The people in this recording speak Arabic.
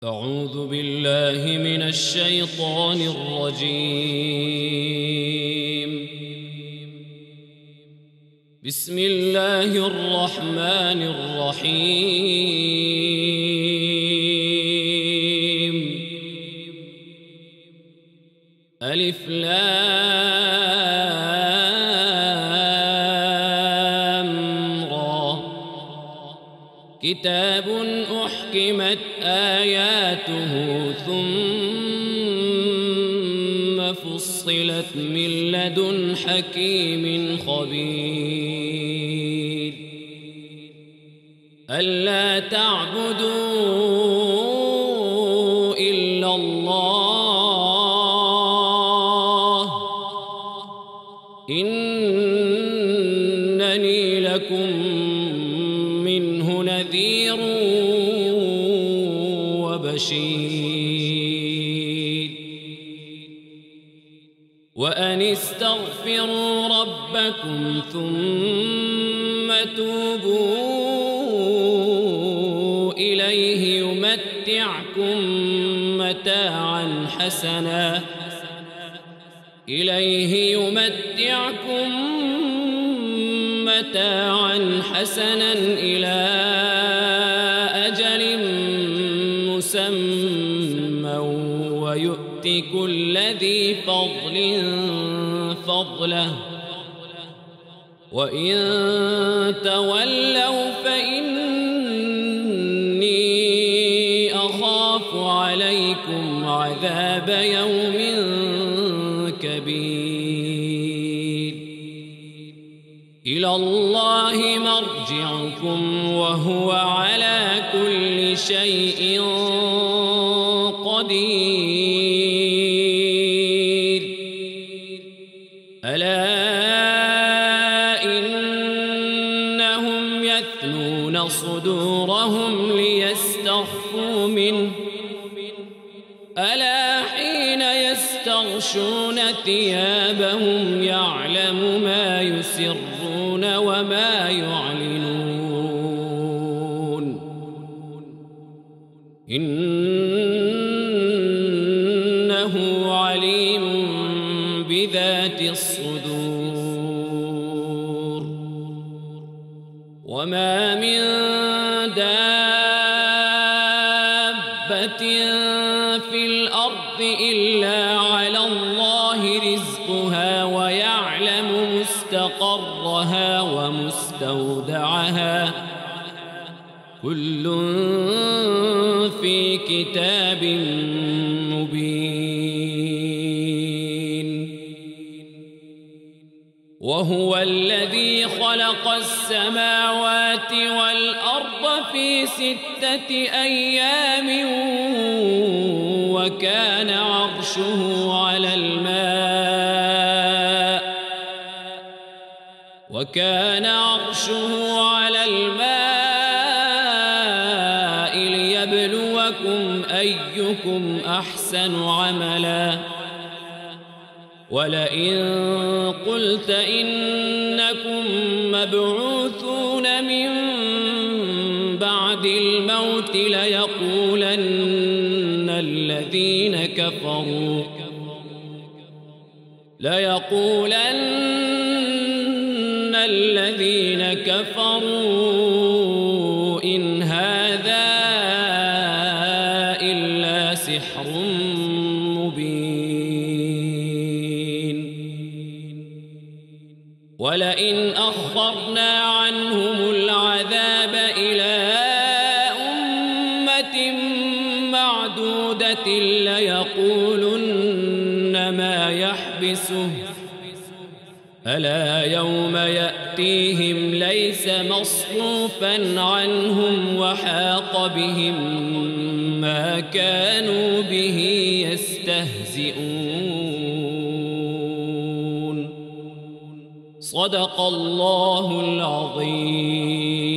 أعوذ بالله من الشيطان الرجيم. بسم الله الرحمن الرحيم. ألف لام را. كتاب أحكمت آياته ثم فصلت من لدن حكيم خبير. ألا تعبدوا إلا الله إنني لكم منه نذير وبشير. وأن استغفروا ربكم ثم توبوا إليه يمتعكم متاعا حسنا إلى أجل مسمى ويؤت كل ذي فضل فضله. وإن تولوا فإني أخاف عليكم عذاب يوم كبير. إلى الله مرجعكم وهو على كل شيء قدير. ألا إنهم يثنون صدورهم ليستخفوا منه ألا حين يستغشون ثيابهم يعلم ما يسرون وما يعلنون إنه عليم بذات الصدور. وما من دابة في الأرض إلا على الله رزقها ويعلم مستقرها ومستودعها كل في كتاب مبين. وهو الذي خلق السماوات والأرض في 6 أيام وكان عرشه على الماء ليبلوكم أيكم أحسن عملا. ولئن قلت إنكم مبعوثون من بعد الموت ليقولن الذين كفروا إن هذا إلا سحر مبين. ولئن أخرنا عنهم العذاب إلى أمة معدودة ليقولن ما يحبسه ألا يوم يأتيهم ليس مصروفا عنهم وحاق بهم ما كانوا به يستهزئون. صدق الله العظيم.